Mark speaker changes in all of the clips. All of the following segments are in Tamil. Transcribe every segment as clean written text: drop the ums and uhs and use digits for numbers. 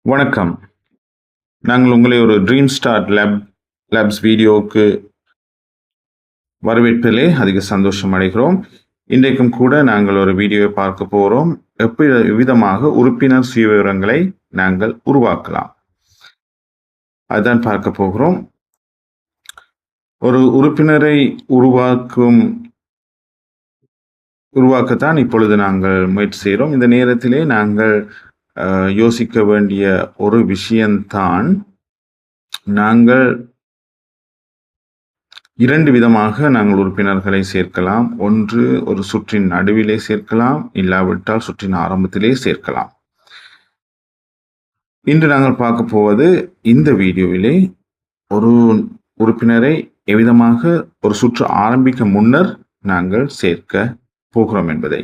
Speaker 1: வணக்கம். நாங்கள் உங்களை ஒரு ட்ரீம் ஸ்டார்ட் லேப்ஸ் வீடியோவுக்கு வரவேற்பதிலே அதிக சந்தோஷம் அடைகிறோம். இன்றைக்கும் கூட நாங்கள் ஒரு வீடியோவை பார்க்க போகிறோம். விதமாக உறுப்பினர் சுயவிவரங்களை நாங்கள் உருவாக்கலாம், அதுதான் பார்க்க போகிறோம். ஒரு உறுப்பினரை உருவாக்கத்தான் இப்பொழுது நாங்கள் முயற்சி செய்கிறோம். இந்த நேரத்திலே நாங்கள் யோசிக்க வேண்டிய ஒரு விஷயம்தான், நாங்கள் இரண்டு விதமாக நாங்கள் உறுப்பினர்களை சேர்க்கலாம். ஒன்று, ஒரு சுற்றின் நடுவிலே சேர்க்கலாம், இல்லாவிட்டால் சுற்றின் ஆரம்பத்திலே சேர்க்கலாம். இன்று நாங்கள் பார்க்க போவது, இந்த வீடியோவிலே ஒரு உறுப்பினரை எவ்விதமாக ஒரு சுற்று ஆரம்பிக்க முன்னர் நாங்கள் சேர்க்க போகிறோம் என்பதை.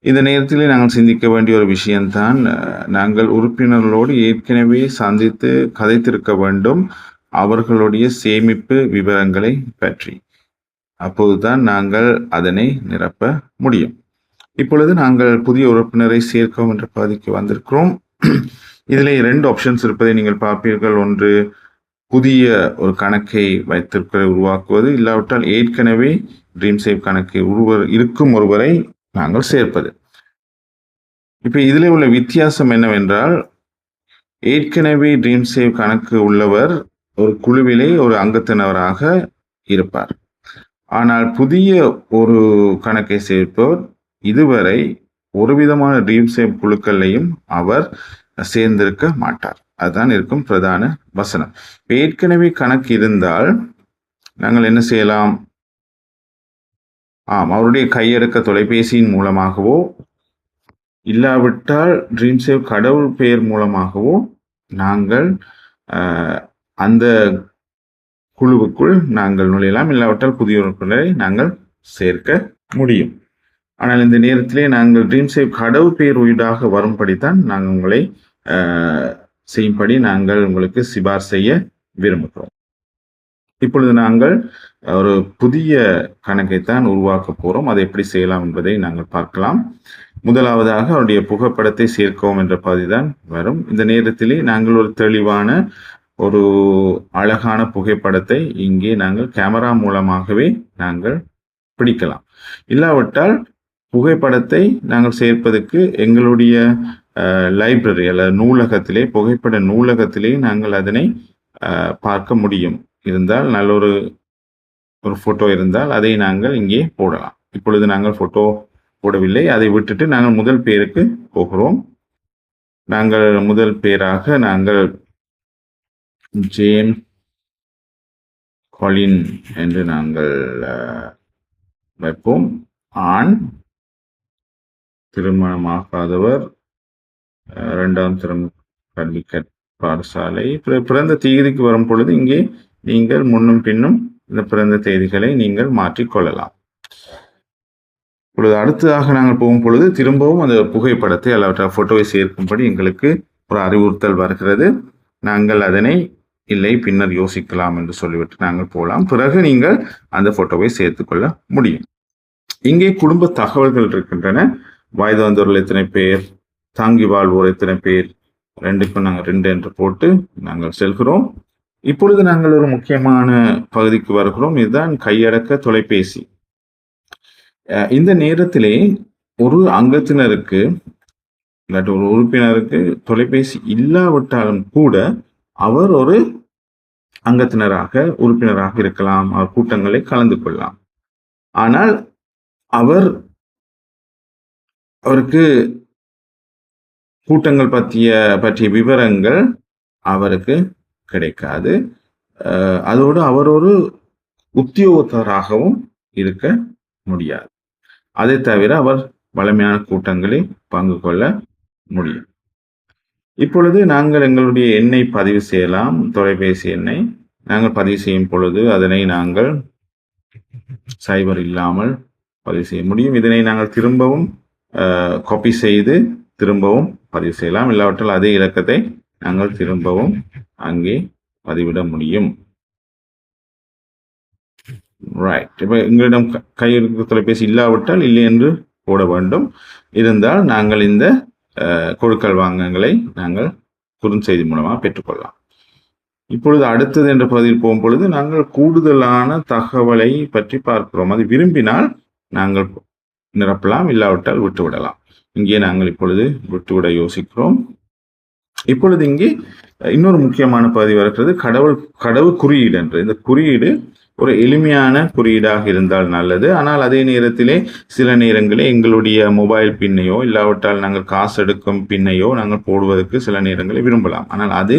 Speaker 1: இந்த நேரத்திலே நாங்கள் சிந்திக்க வேண்டிய ஒரு விஷயம்தான், நாங்கள் உறுப்பினர்களோடு ஏற்கனவே சந்தித்து கதைத்திருக்க வேண்டும் அவர்களுடைய சேமிப்பு விவரங்களை பற்றி. அப்போதுதான் நாங்கள் அதனை நிரப்ப முடியும். இப்பொழுது நாங்கள் புதிய உறுப்பினரை சேர்க்கவும் என்ற பகுதிக்கு வந்திருக்கிறோம். இதில் 2 ஆப்ஷன்ஸ் இருப்பதை நீங்கள் பார்ப்பீர்கள். ஒன்று, புதிய ஒரு கணக்கை உருவாக்குவது, இல்லாவிட்டால் ஏற்கனவே ட்ரீம் சேவ் கணக்கை இருக்கும் ஒருவரை நாங்கள் சேர்ப்பது. இப்போ இதில் உள்ள வித்தியாசம் என்னவென்றால், ஏற்கனவே ட்ரீம் சேவ் கணக்கு உள்ளவர் ஒரு குழுவிலே ஒரு அங்கத்தினராக இருப்பார். ஆனால் புதிய ஒரு கணக்கை சேர்ப்பவர் இதுவரை ஒரு விதமான ட்ரீம் சேவ் குழுக்களையும் அவர் சேர்ந்திருக்க மாட்டார். அதுதான் இருக்கும் பிரதான வசனம். ஏற்கனவே கணக்கு இருந்தால் நாங்கள் என்ன செய்யலாம்? அவருடைய கையடக்க தொலைபேசியின் மூலமாகவோ, இல்லாவிட்டால் ட்ரீம் சேவ் கடவுள் பெயர் மூலமாகவோ நாங்கள் அந்த குழுவுக்குள் நாங்கள் நுழையலாம், இல்லாவிட்டால் புதிய உறுப்பினரை நாங்கள் சேர்க்க முடியும். ஆனால் இந்த நேரத்திலே நாங்கள் ட்ரீம் சேவ் கடவுள் பெயர் ஊடாக வரும்படித்தான் நாங்கள் உங்களை செய்யும்படி நாங்கள் உங்களுக்கு சிபார் செய்ய விரும்புகிறோம். இப்பொழுது நாங்கள் ஒரு புதிய கணக்கைத்தான் உருவாக்க போகிறோம். அதை எப்படி செய்யலாம் என்பதை நாங்கள் பார்க்கலாம். முதலாவதாக அவருடைய புகைப்படத்தை சேர்க்கவும் என்ற பகுதிதான் வரும். இந்த நேரத்திலே நாங்கள் ஒரு தெளிவான ஒரு அழகான புகைப்படத்தை இங்கே நாங்கள் கேமரா மூலமாகவே நாங்கள் பிடிக்கலாம். இல்லாவிட்டால் புகைப்படத்தை நாங்கள் சேர்ப்பதற்கு எங்களுடைய லைப்ரரி அல்லது நூலகத்திலே, புகைப்பட நூலகத்திலே நாங்கள் அதனை பார்க்க முடியும். இருந்தால் நல்ல ஒரு ஃபோட்டோ இருந்தால் அதை நாங்கள் இங்கே போடலாம். இப்பொழுது நாங்கள் ஃபோட்டோ போடவில்லை, அதை விட்டுட்டு நாங்கள் முதல் பேருக்கு போகிறோம். நாங்கள் முதல் பேராக நாங்கள் ஜேம்ஸ் கொலின் என்று நாங்கள் வைப்போம். ஆண், திருமணமாகாதவர், 2ஆம் தரம் கல்வி பாடசாலை. பிறந்த தேதிக்கு வரும் பொழுது இங்கே நீங்கள் முன்னும் பின்னும் இந்த பிறந்த தேதிகளை நீங்கள் மாற்றிக்கொள்ளலாம். இப்பொழுது அடுத்ததாக நாங்கள் போகும் பொழுது திரும்பவும் அந்த புகைப்படத்தை அல்லவற்ற ஃபோட்டோவை சேர்க்கும்படி எங்களுக்கு ஒரு அறிவுறுத்தல் வருகிறது. நாங்கள் அதனை இல்லை பின்னர் யோசிக்கலாம் என்று சொல்லிவிட்டு நாங்கள் போகலாம். பிறகு நீங்கள் அந்த ஃபோட்டோவை சேர்த்துக்கொள்ள முடியும். இங்கே குடும்ப தகவல்கள் இருக்கின்றன. வயது வந்தவர்கள் எத்தனை பேர், தாங்கி வாழ்வோர் எத்தனை பேர், 2க்கும் நாங்கள் 2 என்று போட்டு நாங்கள் செல்கிறோம். இப்பொழுது நாங்கள் ஒரு முக்கியமான பகுதிக்கு வருகிறோம். இதுதான் கையடக்க தொலைபேசி. இந்த நேரத்திலே ஒரு அங்கத்தினருக்கு இல்லாட்டி ஒரு உறுப்பினருக்கு தொலைபேசி இல்லாவிட்டாலும் கூட அவர் ஒரு அங்கத்தினராக, உறுப்பினராக இருக்கலாம், அவர் கூட்டங்களை கலந்து கொள்ளலாம். ஆனால் அவருக்கு கூட்டங்கள் பற்றிய விவரங்கள் அவருக்கு கிடைக்காது. அதோடு அவர் ஒரு உத்தியோகத்தராகவும் இருக்க முடியாது. அதை தவிர அவர் வலிமையான கூட்டங்களில் பங்கு கொள்ள முடியும். இப்பொழுது நாங்கள் எங்களுடைய எண்ணை பதிவு செய்யலாம். தொலைபேசி எண்ணை நாங்கள் பதிவு செய்யும் பொழுது அதனை நாங்கள் சைபர் இல்லாமல் பதிவு செய்ய முடியும். இதனை நாங்கள் திரும்பவும் காப்பி செய்து திரும்பவும் பதிவு செய்யலாம். இல்லாவிட்டால் அதே இலக்கத்தை நாங்கள் திரும்பவும் அங்கே பதிவிட முடியும். ரைட். இப்போ எங்களிடம் கையெழுத்து தொலைபேசி இல்லாவிட்டால் இல்லை என்று போட வேண்டும். இருந்தால் நாங்கள் இந்த கொடுக்கல் வாங்கங்களை நாங்கள் குறுஞ்செய்தி மூலமாக பெற்றுக்கொள்ளலாம். இப்பொழுது அடுத்தது என்ற பகுதியில் போகும் பொழுது நாங்கள் கூடுதலான தகவலை பற்றி பார்க்கிறோம். அது விரும்பினால் நாங்கள் நிரப்பலாம், இல்லாவிட்டால் விட்டுவிடலாம். இங்கே நாங்கள் இப்பொழுது விட்டுவிட யோசிக்கிறோம். இப்பொழுது இங்கே இன்னொரு முக்கியமான பகுதி வருகிறது, கடவு குறியீடு என்று. இந்த குறியீடு ஒரு எளிமையான குறியீடாக இருந்தால் நல்லது. ஆனால் அதே நேரத்திலே சில நேரங்களில் எங்களுடைய மொபைல் பின்னையோ இல்லாவிட்டால் நாங்கள் காசு எடுக்கும் பின்னையோ நாங்கள் போடுவதற்கு சில நேரங்களில் விரும்பலாம். ஆனால் அது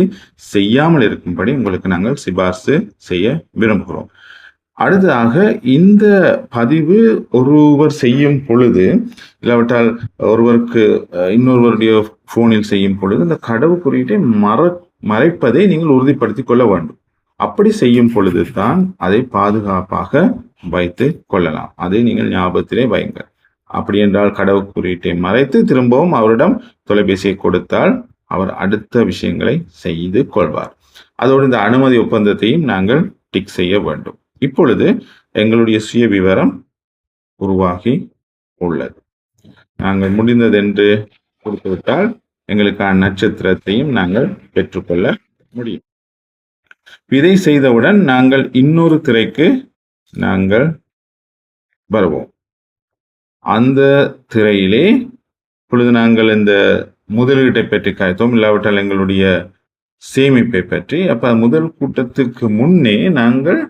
Speaker 1: செய்யாமல் இருக்கும்படி உங்களுக்கு நாங்கள் சிபார்சு செய்ய விரும்புகிறோம். அடுத்ததாக இந்த பதிவு ஒருவர் செய்யும் பொழுது இல்லாவிட்டால் ஒருவருக்கு இன்னொருவருடைய போனில் செய்யும் பொழுது இந்த கடவு குறியீட்டை மறைப்பதை நீங்கள் உறுதிப்படுத்திக் கொள்ள வேண்டும். அப்படி செய்யும் பொழுது தான் அதை பாதுகாப்பாக வைத்து கொள்ளலாம். அதை நீங்கள் ஞாபகத்திலே வையுங்கள். அப்படி என்றால் கடவு குறியீட்டை மறைத்து திரும்பவும் அவரிடம் தொலைபேசியை கொடுத்தால் அவர் அடுத்த விஷயங்களை செய்து கொள்வார். அதோடு இந்த அனுமதி ஒப்பந்தத்தையும் நாங்கள் டிக் செய்ய வேண்டும். இப்பொழுது எங்களுடைய சுய விவரம் உருவாகி உள்ளது. நாங்கள் முடிந்ததென்று கொடுத்துவிட்டால் எங்களுக்கான நட்சத்திரத்தையும் நாங்கள் பெற்றுக்கொள்ள முடியும். இதை செய்தவுடன் நாங்கள் இன்னொரு திரைக்கு நாங்கள் வருவோம். அந்த திரையிலே இப்பொழுது நாங்கள் இந்த முதலீட்டை பற்றி காய்த்தோம், இல்லாவிட்டால் எங்களுடைய சேமிப்பை பற்றி. அப்ப முதல் கூட்டத்துக்கு முன்னே நாங்கள்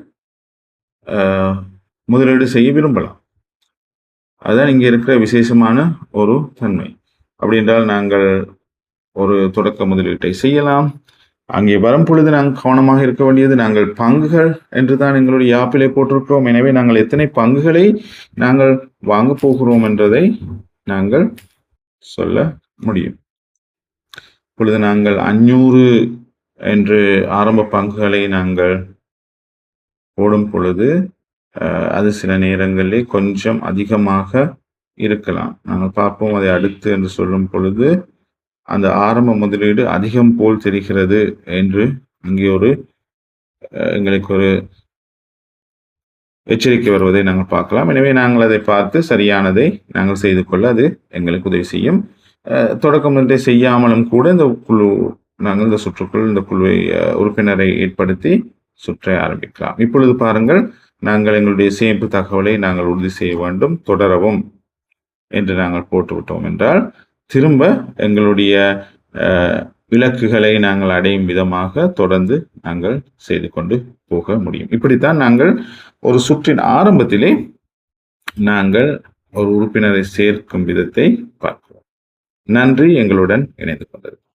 Speaker 1: முதலீடு செய்ய விரும்பலாம். அதுதான் இங்கே இருக்கிற விசேஷமான ஒரு தன்மை. அப்படி என்றால் நாங்கள் ஒரு தொடக்க முதலீட்டை செய்யலாம். அங்கே வரும் பொழுது நாங்கள் கவனமாக இருக்க வேண்டியது, நாங்கள் பங்குகள் என்று தான் எங்களுடைய ஆப்பிலே போட்டிருக்கிறோம். எனவே நாங்கள் எத்தனை பங்குகளை நாங்கள் வாங்க போகிறோம் என்றதை நாங்கள் சொல்ல முடியும். இப்பொழுது நாங்கள் 500 என்று ஆரம்ப பங்குகளை நாங்கள் போடும் பொழுது அது சில நேரங்களிலே கொஞ்சம் அதிகமாக இருக்கலாம். நாங்கள் பார்ப்போம். அதை அடுத்து என்று சொல்லும் பொழுது அந்த ஆரம்ப முதலீடு அதிகம் போல் தெரிகிறது என்று இங்கே எங்களுக்கு ஒரு எச்சரிக்கை வருவதை நாங்கள் பார்க்கலாம். எனவே நாங்கள் அதை பார்த்து சரியானதை நாங்கள் செய்து கொள்ள அது எங்களுக்கு உதவி செய்யும். தொடக்க முதலீட்டை செய்யாமலும் கூட நாங்கள் இந்த சுற்றுக்குள் இந்த குழுவை உறுப்பினரை ஏற்படுத்தி சுற்றை ஆரம்பிக்கலாம். இப்பொழுது பாருங்கள், நாங்கள் எங்களுடைய சேமிப்பு தகவலை நாங்கள் உறுதி செய்ய வேண்டும். தொடரவும் என்று நாங்கள் போட்டுவிட்டோம் என்றால் திரும்ப எங்களுடைய இலக்குகளை நாங்கள் அடையும் விதமாக தொடர்ந்து நாங்கள் செய்து கொண்டு போக முடியும். இப்படித்தான் நாங்கள் ஒரு சுற்றின் ஆரம்பத்திலே நாங்கள் ஒரு உறுப்பினரை சேர்க்கும் விதத்தை பார்க்கிறோம். நன்றி எங்களுடன் இணைந்து கொண்டது.